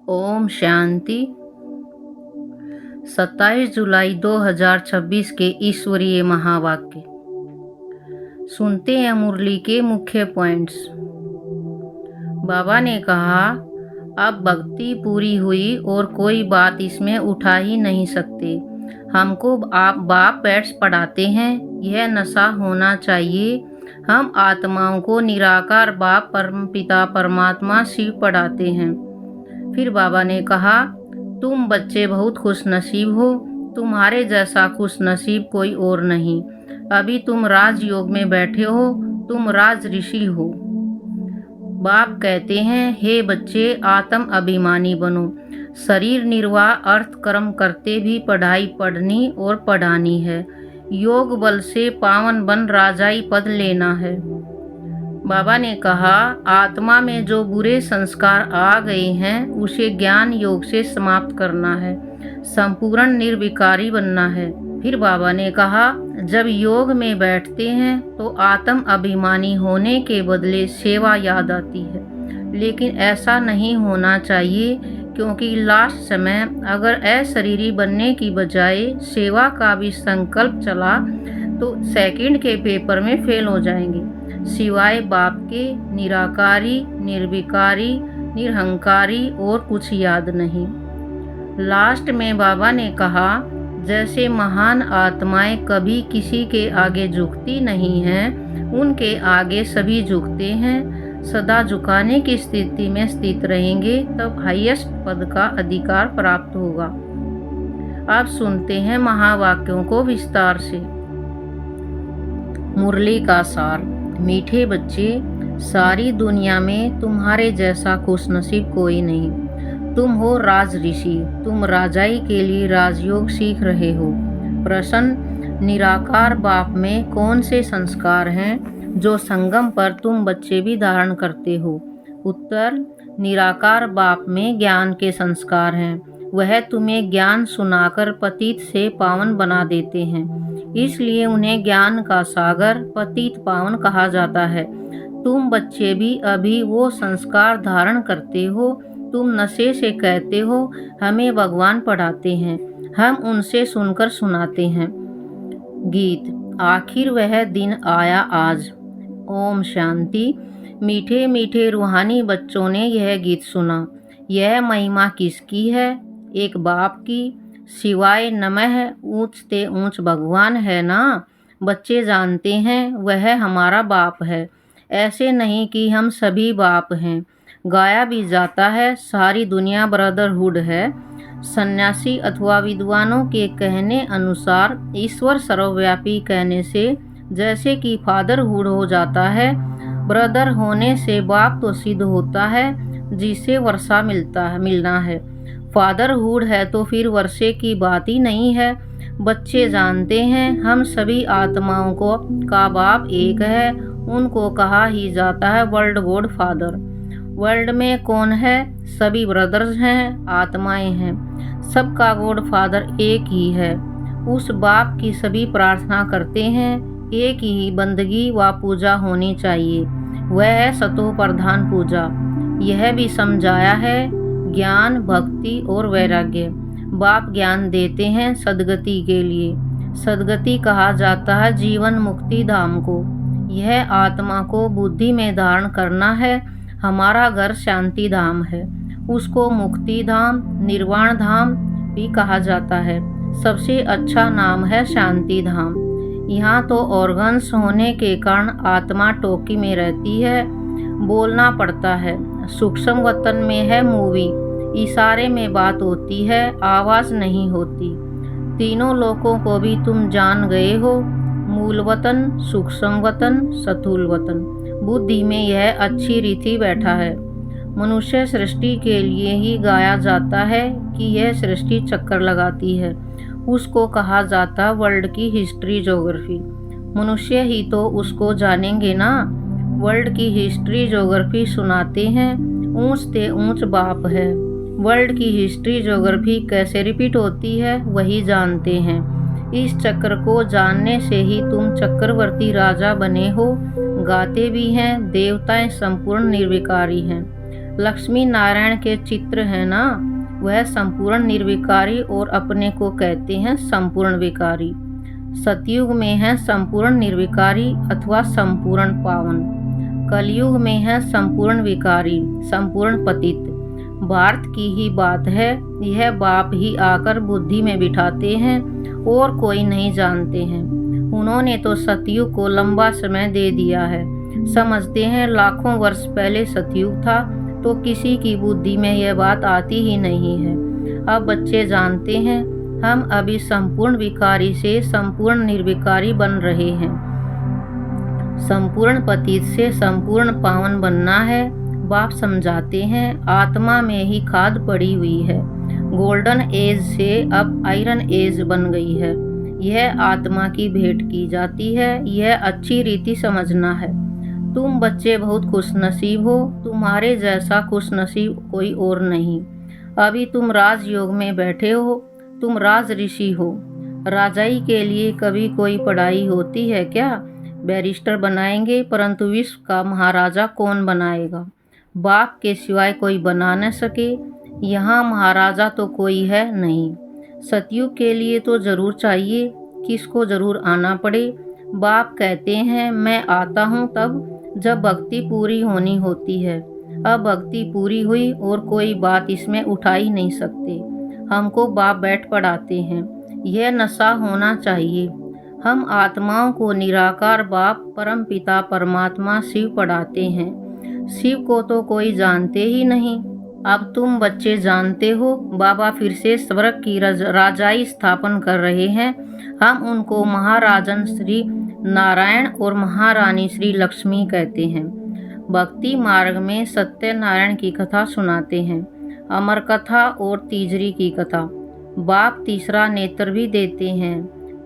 ओम शांति। 27 जुलाई 2026 के ईश्वरीय महावाक्य। सुनते हैं मुरली के मुख्य पॉइंट्स। बाबा ने कहा, अब भक्ति पूरी हुई और कोई बात इसमें उठा ही नहीं सकते। हमको आप बाप पैट्स पढ़ाते हैं, यह नशा होना चाहिए। हम आत्माओं को निराकार बाप परम पिता परमात्मा शिव पढ़ाते हैं। फिर बाबा ने कहा, तुम बच्चे बहुत खुशनसीब हो, तुम्हारे जैसा खुशनसीब कोई और नहीं। अभी तुम राजयोग में बैठे हो, तुम राज ऋषि हो। बाप कहते हैं, हे बच्चे, आत्म अभिमानी बनो। शरीर निर्वाह अर्थ कर्म करते भी पढ़ाई पढ़नी और पढ़ानी है। योग बल से पावन बन राजाई पद लेना है। बाबा ने कहा, आत्मा में जो बुरे संस्कार आ गए हैं उसे ज्ञान योग से समाप्त करना है, संपूर्ण निर्विकारी बनना है। फिर बाबा ने कहा, जब योग में बैठते हैं तो आत्म अभिमानी होने के बदले सेवा याद आती है, लेकिन ऐसा नहीं होना चाहिए, क्योंकि लास्ट समय अगर अशरीरी बनने की बजाय सेवा का भी संकल्प चला तो सेकंड के पेपर में फेल हो जाएंगे। सिवाय बाप के निराकारी, निर्विकारी, निरहंकारी और कुछ याद नहीं। लास्ट में बाबा ने कहा, जैसे महान आत्माएं कभी किसी के आगे झुकती नहीं हैं, उनके आगे सभी झुकते हैं। सदा झुकाने की स्थिति में स्थित रहेंगे, तब हाईएस्ट पद का अधिकार प्राप्त होगा। अब सुनते हैं महावाक्यों को विस्तार से। मुरली का सार। मीठे बच्चे, सारी दुनिया में तुम्हारे जैसा खुशनसीब कोई नहीं। तुम हो राज ऋषि, तुम राजाई के लिए राजयोग सीख रहे हो। प्रश्न, निराकार बाप में कौन से संस्कार हैं जो संगम पर तुम बच्चे भी धारण करते हो? उत्तर, निराकार बाप में ज्ञान के संस्कार हैं। वह तुम्हें ज्ञान सुनाकर पतित से पावन बना देते हैं, इसलिए उन्हें ज्ञान का सागर पतित पावन कहा जाता है। तुम बच्चे भी अभी वो संस्कार धारण करते हो। तुम नशे से कहते हो, हमें भगवान पढ़ाते हैं, हम उनसे सुनकर सुनाते हैं। गीत। आखिर वह दिन आया आज। ओम शांति। मीठे मीठे रूहानी बच्चों ने यह गीत सुना। यह महिमा किसकी है? एक बाप की। शिवाय नमः ऊंच ते ऊंच भगवान है ना। बच्चे जानते हैं वह हमारा बाप है। ऐसे नहीं कि हम सभी बाप हैं। गाया भी जाता है, सारी दुनिया ब्रदरहुड है। सन्यासी अथवा विद्वानों के कहने अनुसार ईश्वर सर्वव्यापी कहने से जैसे कि फादरहुड हो जाता है, ब्रदर होने से बाप तो सिद्ध होता है, जिसे वर्षा मिलना है। फादरहुड है तो फिर वर्षे की बात ही नहीं है। बच्चे जानते हैं हम सभी आत्माओं का बाप एक है। उनको कहा ही जाता है वर्ल्ड गॉड फादर। वर्ल्ड में कौन है? सभी ब्रदर्स हैं, आत्माएं हैं। सबका गॉड फादर एक ही है। उस बाप की सभी प्रार्थना करते हैं। एक ही बंदगी व पूजा होनी चाहिए, वह है सतो प्रधान पूजा। यह भी समझाया है, ज्ञान, भक्ति और वैराग्य। बाप ज्ञान देते हैं सदगति के लिए। सदगति कहा जाता है जीवन मुक्ति धाम को। यह आत्मा को बुद्धि में धारण करना है। हमारा घर शांति धाम है, उसको मुक्ति धाम, निर्वाण धाम भी कहा जाता है। सबसे अच्छा नाम है शांति धाम। यहाँ तो ऑर्गन्स होने के कारण आत्मा टोकी में रहती है, बोलना पड़ता है। सूक्ष्म वतन में है मूवी, इशारे में बात होती है, आवाज़ नहीं होती। तीनों लोकों को भी तुम जान गए हो, मूल वतन, सूक्ष्म वतन, स्थूल वतन। बुद्धि में यह अच्छी रीति बैठा है। मनुष्य सृष्टि के लिए ही गाया जाता है कि यह सृष्टि चक्कर लगाती है। उसको कहा जाता वर्ल्ड की हिस्ट्री ज्योग्राफी। मनुष्य ही तो उसको जानेंगे ना। वर्ल्ड की हिस्ट्री ज्योग्राफी सुनाते हैं, ऊंच ते ऊंच बाप है। वर्ल्ड की हिस्ट्री ज्योग्राफी कैसे रिपीट होती है वही जानते हैं। इस चक्र को जानने से ही तुम चक्रवर्ती राजा बने हो। गाते भी हैं, देवताएं संपूर्ण निर्विकारी हैं। लक्ष्मी नारायण के चित्र है ना, वह संपूर्ण निर्विकारी और अपने को कहते हैं संपूर्ण विकारी। सतयुग में है संपूर्ण निर्विकारी अथवा संपूर्ण पावन। कलयुग में है संपूर्ण विकारी, संपूर्ण पतित। भारत की ही बात है, यह बाप ही आकर बुद्धि में बिठाते हैं और कोई नहीं जानते हैं। उन्होंने तो सतयुग को लंबा समय दे दिया है। समझते हैं लाखों वर्ष पहले सतयुग था, तो किसी की बुद्धि में यह बात आती ही नहीं है। अब बच्चे जानते हैं हम अभी संपूर्ण विकारी से संपूर्ण निर्विकारी बन रहे हैं। संपूर्ण पतित से संपूर्ण पावन बनना है। बाप समझाते हैं आत्मा में ही खाद पड़ी हुई है। गोल्डन एज से अब आयरन एज बन गई है। यह आत्मा की भेंट की जाती है। यह अच्छी रीति समझना है। तुम बच्चे बहुत खुशनसीब हो। तुम्हारे जैसा खुशनसीब कोई और नहीं। अभी तुम राजयोग में बैठे हो। तुम राज ऋषि हो। राजाई के लिए कभी कोई पढ़ाई होती है क्या? बैरिस्टर बनाएंगे, परंतु विश्व का महाराजा कौन बनाएगा? बाप के सिवाय कोई बना न सके। यहाँ महाराजा तो कोई है नहीं। सतयुग के लिए तो जरूर चाहिए, किसको जरूर आना पड़े। बाप कहते हैं मैं आता हूँ तब जब भक्ति पूरी होनी होती है। अब भक्ति पूरी हुई और कोई बात इसमें उठा ही नहीं सकते। हमको बाप बैठ पढ़ाते हैं। यह नशा होना चाहिए। हम आत्माओं को निराकार बाप परम पिता परमात्मा शिव पढ़ाते हैं। शिव को तो कोई जानते ही नहीं। अब तुम बच्चे जानते हो। बाबा फिर से स्वर्ग की राजाई स्थापन कर रहे हैं। हम उनको महाराजन श्री नारायण और महारानी श्री लक्ष्मी कहते हैं। भक्ति मार्ग में सत्यनारायण की कथा सुनाते हैं, अमर कथा और तीजरी की कथा। बाप तीसरा नेत्र भी देते हैं।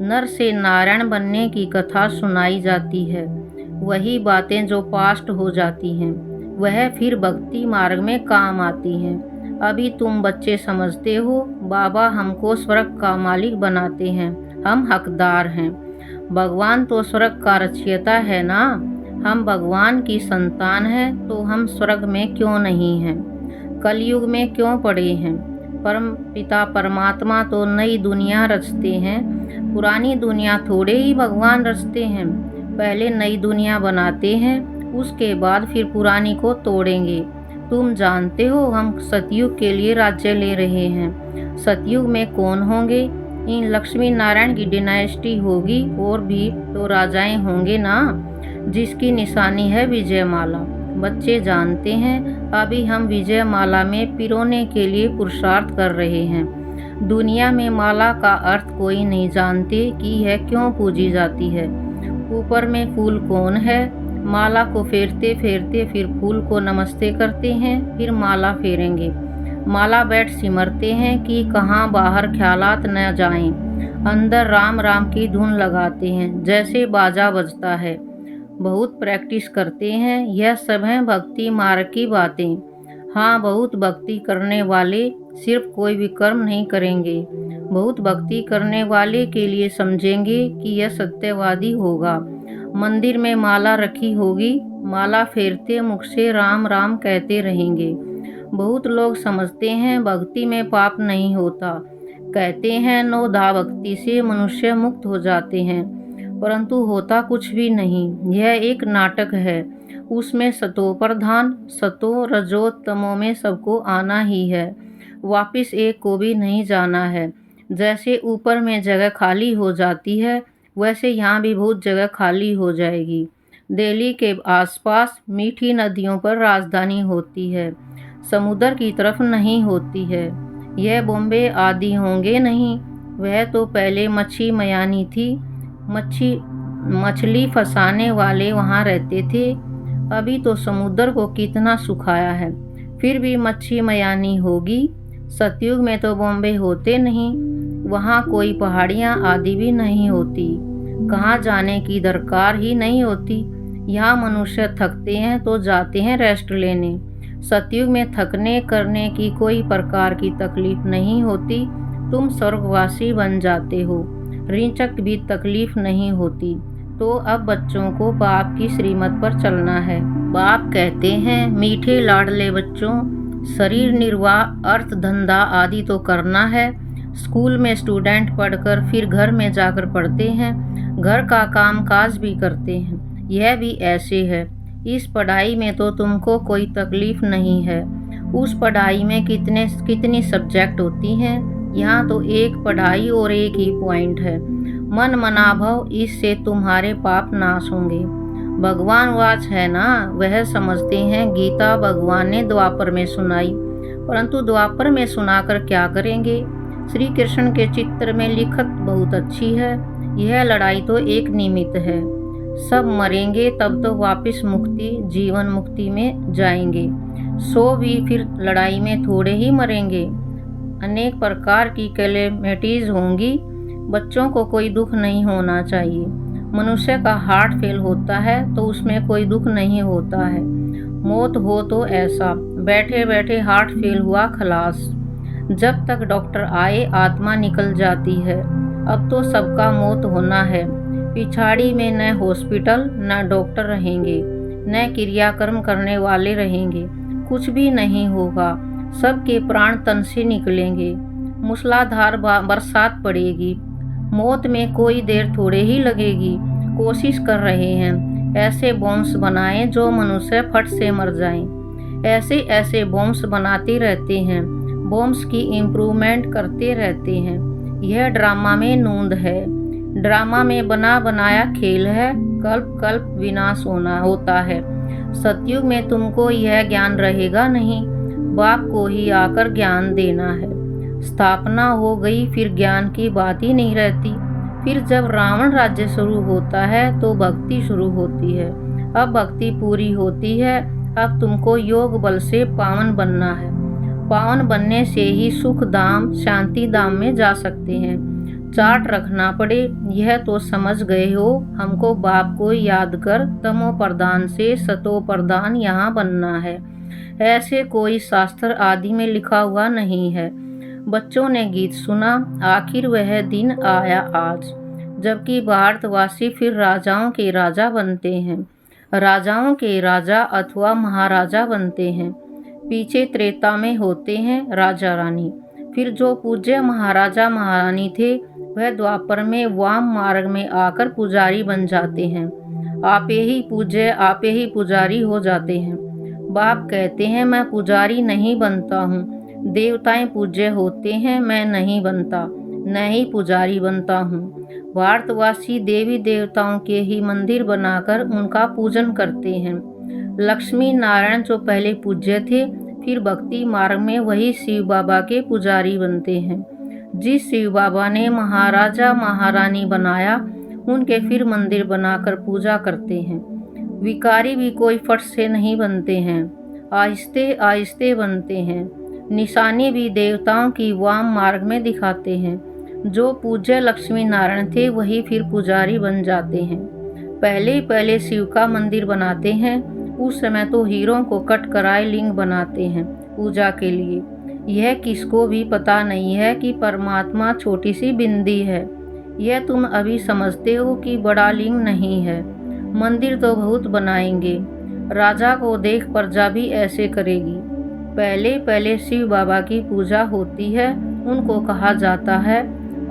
नर से नारायण बनने की कथा सुनाई जाती है। वही बातें जो पास्ट हो जाती हैं वह फिर भक्ति मार्ग में काम आती हैं। अभी तुम बच्चे समझते हो बाबा हमको स्वर्ग का मालिक बनाते हैं। हम हकदार हैं। भगवान तो स्वर्ग का रचयिता है ना। हम भगवान की संतान हैं, तो हम स्वर्ग में क्यों नहीं हैं? कलयुग में क्यों पड़े हैं? परम पिता परमात्मा तो नई दुनिया रचते हैं। पुरानी दुनिया थोड़े ही भगवान रचते हैं। पहले नई दुनिया बनाते हैं, उसके बाद फिर पुरानी को तोड़ेंगे। तुम जानते हो हम सतयुग के लिए राज्य ले रहे हैं। सतयुग में कौन होंगे? इन लक्ष्मी नारायण की डिनाइस्टी होगी और भी तो राजाएं होंगे ना, जिसकी निशानी है विजय माला। बच्चे जानते हैं अभी हम विजय माला में पिरोने के लिए पुरुषार्थ कर रहे हैं। दुनिया में माला का अर्थ कोई नहीं जानते कि यह क्यों पूजी जाती है। ऊपर में फूल कौन है? माला को फेरते फेरते फिर फूल को नमस्ते करते हैं, फिर माला फेरेंगे। माला बैठ सिमरते हैं कि कहाँ बाहर ख्यालात न जाएं। अंदर राम राम की धुन लगाते हैं जैसे बाजा बजता है। बहुत प्रैक्टिस करते हैं। यह सब है भक्ति मार्ग की बातें। हाँ, बहुत भक्ति करने वाले सिर्फ कोई भी कर्म नहीं करेंगे। बहुत भक्ति करने वाले के लिए समझेंगे कि यह सत्यवादी होगा। मंदिर में माला रखी होगी, माला फेरते मुख से राम राम कहते रहेंगे। बहुत लोग समझते हैं भक्ति में पाप नहीं होता। कहते हैं नवधा भक्ति से मनुष्य मुक्त हो जाते हैं, परंतु होता कुछ भी नहीं। यह एक नाटक है। उसमें सतो प्रधान, सतो रजो तमो में सबको आना ही है। वापिस एक को भी नहीं जाना है। जैसे ऊपर में जगह खाली हो जाती है, वैसे यहाँ भी बहुत जगह खाली हो जाएगी। दिल्ली के आसपास मीठी नदियों पर राजधानी होती है, समुद्र की तरफ नहीं होती है। यह बॉम्बे आदि होंगे नहीं। वह तो पहले मच्छी मयानी थी। मछली फंसाने वाले वहाँ रहते थे। अभी तो समुद्र को कितना सुखाया है, फिर भी मच्छी मयानी होगी। सतयुग में तो बॉम्बे होते नहीं। वहाँ कोई पहाड़ियाँ आदि भी नहीं होती। कहाँ जाने की दरकार ही नहीं होती। यहाँ मनुष्य थकते हैं तो जाते हैं रेस्ट लेने। सतयुग में थकने करने की कोई प्रकार की तकलीफ नहीं होती। तुम स्वर्गवासी बन जाते हो। ऋचक भी तकलीफ नहीं होती। तो अब बच्चों को बाप की श्रीमत पर चलना है। बाप कहते हैं, मीठे लाडले बच्चों, शरीर निर्वाह, अर्थ धंधा आदि तो करना है। स्कूल में स्टूडेंट पढ़कर फिर घर में जाकर पढ़ते हैं, घर का काम काज भी करते हैं। यह भी ऐसे है। इस पढ़ाई में तो तुमको कोई तकलीफ नहीं है। उस पढ़ाई में कितनी सब्जेक्ट होती हैं। यहाँ तो एक पढ़ाई और एक ही पॉइंट है, मन मनाभव। इससे तुम्हारे पाप नाश होंगे। भगवान वाच है ना, वह समझते हैं। गीता भगवान ने द्वापर में सुनाई, परंतु द्वापर में सुनाकर क्या करेंगे। श्री कृष्ण के चित्र में लिखत बहुत अच्छी है। यह लड़ाई तो एक निमित्त है। सब मरेंगे तब तो वापस मुक्ति, जीवन मुक्ति में जाएंगे। सो भी फिर लड़ाई में थोड़े ही मरेंगे। अनेक प्रकार की कैलेमिटीज होंगी। बच्चों को कोई दुख नहीं होना चाहिए। मनुष्य का हार्ट फेल होता है तो उसमें कोई दुख नहीं होता है। मौत हो तो ऐसा, बैठे बैठे हार्ट फेल हुआ, खलास। जब तक डॉक्टर आए आत्मा निकल जाती है। अब तो सबका मौत होना है। पिछाड़ी में न हॉस्पिटल न डॉक्टर रहेंगे, न क्रियाकर्म करने वाले रहेंगे। कुछ भी नहीं होगा। सबके प्राण तन से निकलेंगे। मूसलाधार बरसात पड़ेगी। मौत में कोई देर थोड़े ही लगेगी। कोशिश कर रहे हैं ऐसे बॉम्ब्स बनाएं जो मनुष्य फट से मर जाएं। ऐसे ऐसे बॉम्ब्स बनाते रहते हैं, बॉम्ब्स की इम्प्रूवमेंट करते रहते हैं। यह ड्रामा में नूंद है। ड्रामा में बना बनाया खेल है। कल्प कल्प विनाश होता है। सतयुग में तुमको यह ज्ञान रहेगा नहीं। बाप को ही आकर ज्ञान देना है। स्थापना हो गई फिर ज्ञान की बात ही नहीं रहती। फिर जब रावण राज्य शुरू होता है तो भक्ति शुरू होती है। अब भक्ति पूरी होती है। अब तुमको योग बल से पावन बनना है। पावन बनने से ही सुख धाम, शांति धाम में जा सकते हैं। चार्ट रखना पड़े, यह तो समझ गए हो। हमको बाप को याद कर तमो प्रधान से सतो प्रधान यहाँ बनना है। ऐसे कोई शास्त्र आदि में लिखा हुआ नहीं है। बच्चों ने गीत सुना, आखिर वह दिन आया आज, जबकि भारतवासी फिर राजाओं के राजा बनते हैं। राजाओं के राजा अथवा महाराजा बनते हैं। पीछे त्रेता में होते हैं राजा रानी। फिर जो पूज्य महाराजा महारानी थे वह द्वापर में वाम मार्ग में आकर पुजारी बन जाते हैं। आपे ही पूज्य, आपे ही पुजारी हो जाते हैं। बाप कहते हैं, मैं पुजारी नहीं बनता हूँ। देवताएं पूज्य होते हैं, मैं नहीं बनता, न ही पुजारी बनता हूँ। भारतवासी देवी देवताओं के ही मंदिर बनाकर उनका पूजन करते हैं। लक्ष्मी नारायण जो पहले पूज्य थे, फिर भक्ति मार्ग में वही शिव बाबा के पुजारी बनते हैं। जिस शिव बाबा ने महाराजा महारानी बनाया, उनके फिर मंदिर बनाकर पूजा करते हैं। विकारी भी कोई फट से नहीं बनते हैं, आहिस्ते आहिस्ते बनते हैं। निशानी भी देवताओं की वाम मार्ग में दिखाते हैं। जो पूज्य लक्ष्मी नारायण थे वही फिर पुजारी बन जाते हैं। पहले पहले शिव का मंदिर बनाते हैं। उस समय तो हीरों को कट कराए लिंग बनाते हैं पूजा के लिए। यह किसको भी पता नहीं है कि परमात्मा छोटी सी बिंदी है। यह तुम अभी समझते हो कि बड़ा लिंग नहीं है। मंदिर तो बहुत बनाएंगे। राजा को देख प्रजा भी ऐसे करेगी। पहले पहले शिव बाबा की पूजा होती है। उनको कहा जाता है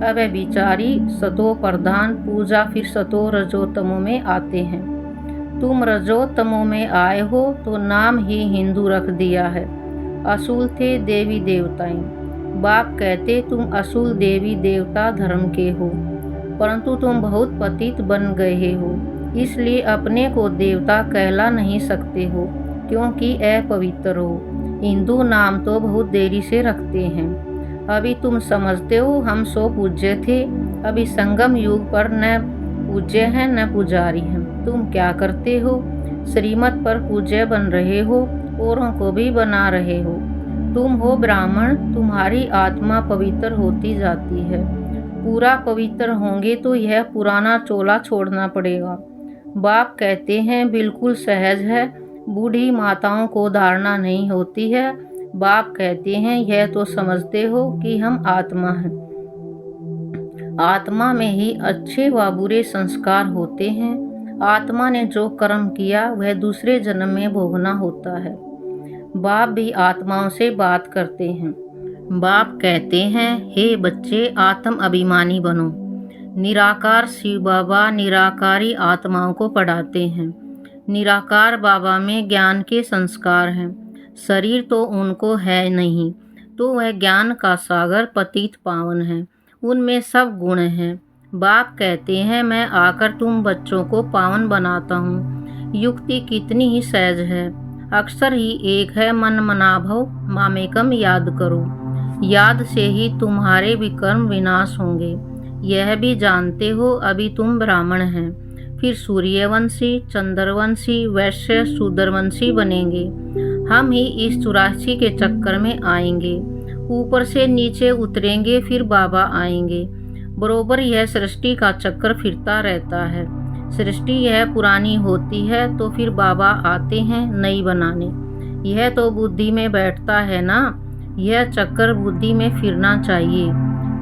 अव्यभिचारी सतो प्रधान। पूजा फिर सतो रजोतमो में आते हैं। तुम रजोतमो में आए हो तो नाम ही हिंदू रख दिया है। असूल थे देवी देवताएं। बाप कहते तुम असूल देवी देवता धर्म के हो, परंतु तुम बहुत पतित बन गए हो, इसलिए अपने को देवता कहला नहीं सकते हो, क्योंकि अपवित्र हो। हिंदू नाम तो बहुत देरी से रखते हैं। अभी तुम समझते हो हम सो पूज्य थे। अभी संगम युग पर न पूज्य हैं न पुजारी हैं। तुम क्या करते हो? श्रीमत पर पूज्य बन रहे हो, औरों को भी बना रहे हो। तुम हो ब्राह्मण, तुम्हारी आत्मा पवित्र होती जाती है। पूरा पवित्र होंगे तो यह पुराना चोला छोड़ना पड़ेगा। बाप कहते हैं बिल्कुल सहज है, बूढ़ी माताओं को धारणा नहीं होती है। बाप कहते हैं यह तो समझते हो कि हम आत्मा हैं। आत्मा में ही अच्छे व बुरे संस्कार होते हैं। आत्मा ने जो कर्म किया वह दूसरे जन्म में भोगना होता है। बाप भी आत्माओं से बात करते हैं। बाप कहते हैं, हे बच्चे, आत्म अभिमानी बनो। निराकार शिव बाबा निराकारी आत्माओं को पढ़ाते हैं। निराकार बाबा में ज्ञान के संस्कार हैं। शरीर तो उनको है नहीं, तो वह ज्ञान का सागर पतित पावन है। उनमें सब गुण हैं। बाप कहते हैं, मैं आकर तुम बच्चों को पावन बनाता हूँ। युक्ति कितनी ही सहज है। अक्सर ही एक है मन मनाभव मामेकम याद करो। याद से ही तुम्हारे विकर्म विनाश होंगे। यह भी जानते हो अभी तुम ब्राह्मण हैं, फिर सूर्यवंशी, चंद्रवंशी, वैश्य, शूद्रवंशी बनेंगे। हम ही इस 84 के चक्कर में आएंगे। ऊपर से नीचे उतरेंगे, फिर बाबा आएंगे। बरोबर यह सृष्टि का चक्कर फिरता रहता है। सृष्टि यह पुरानी होती है तो फिर बाबा आते हैं नई बनाने। यह तो बुद्धि में बैठता है ना। यह चक्कर बुद्धि में फिरना चाहिए।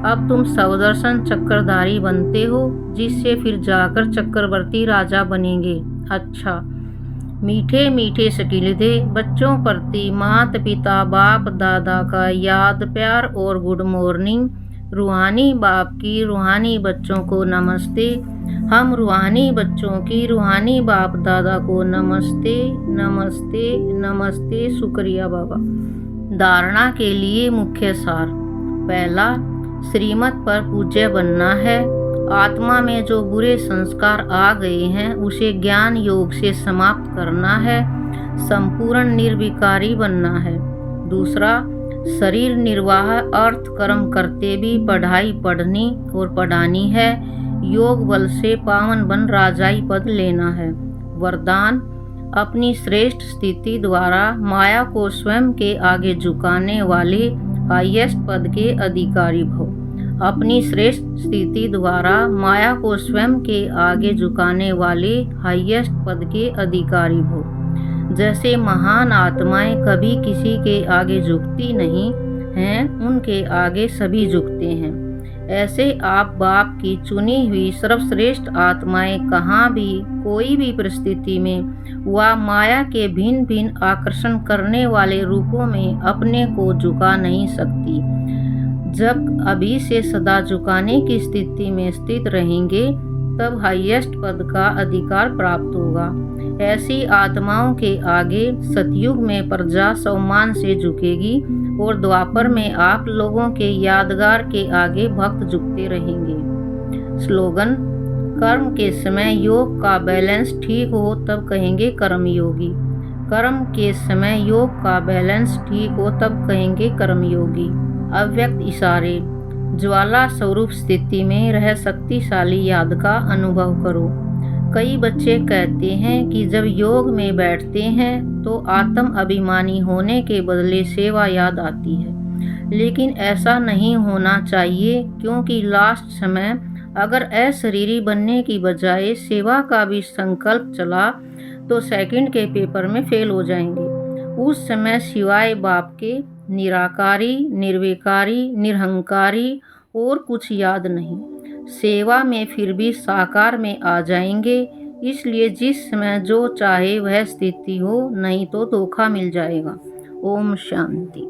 अब तुम सवदर्शन चक्रधारी बनते हो, जिससे फिर जाकर चक्रवर्ती राजा बनेंगे। अच्छा, मीठे मीठे शकीलदे बच्चों प्रति माता पिता बाप दादा का याद प्यार और गुड मॉर्निंग। रूहानी बाप की रूहानी बच्चों को नमस्ते। हम रूहानी बच्चों की रूहानी बाप दादा को नमस्ते नमस्ते नमस्ते। शुक्रिया बाबा। धारणा के लिए मुख्य सार। पहला, श्रीमत पर पूज्य बनना है। आत्मा में जो बुरे संस्कार आ गए हैं उसे ज्ञान योग से समाप्त करना है। संपूर्ण निर्विकारी बनना है। दूसरा, शरीर निर्वाह अर्थ कर्म करते भी पढ़ाई पढ़नी और पढ़ानी है। योग बल से पावन बन राजाई पद लेना है। वरदान, अपनी श्रेष्ठ स्थिति द्वारा माया को स्वयं के आगे झुकाने वाले हाईएस्ट पद के अधिकारी भव। अपनी श्रेष्ठ स्थिति द्वारा माया को स्वयं के आगे झुकाने वाले हाईएस्ट पद के अधिकारी भव। जैसे महान आत्माएं कभी किसी के आगे झुकती नहीं हैं, उनके आगे सभी झुकते हैं। ऐसे आप बाप की चुनी हुई सर्वश्रेष्ठ आत्माएं कहाँ भी कोई भी परिस्थिति में व माया के भिन्न भिन्न आकर्षण करने वाले रूपों में अपने को झुका नहीं सकती। जब अभी से सदा झुकाने की स्थिति में स्थित रहेंगे तब हाईएस्ट पद का अधिकार प्राप्त होगा। ऐसी आत्माओं के आगे सतयुग में प्रजा सम्मान से झुकेगी और द्वापर में आप लोगों के यादगार के आगे भक्त झुकते रहेंगे। स्लोगन, कर्म के समय योग का बैलेंस ठीक हो तब कहेंगे कर्मयोगी। कर्म के समय योग का बैलेंस ठीक हो तब कहेंगे कर्मयोगी। अव्यक्त इशारे। ज्वाला स्वरूप स्थिति में रह शक्तिशाली याद का अनुभव करो। कई बच्चे कहते हैं कि जब योग में बैठते हैं तो आत्म अभिमानी होने के बदले सेवा याद आती है, लेकिन ऐसा नहीं होना चाहिए, क्योंकि लास्ट समय अगर अशरीरी बनने की बजाय सेवा का भी संकल्प चला तो सेकंड के पेपर में फेल हो जाएंगे। उस समय सिवाय बाप के निराकारी, निर्विकारी, निरहंकारी और कुछ याद नहीं। सेवा में फिर भी साकार में आ जाएंगे। इसलिए जिस समय जो चाहे वह स्थिति हो, नहीं तो धोखा मिल जाएगा। ओम शांति।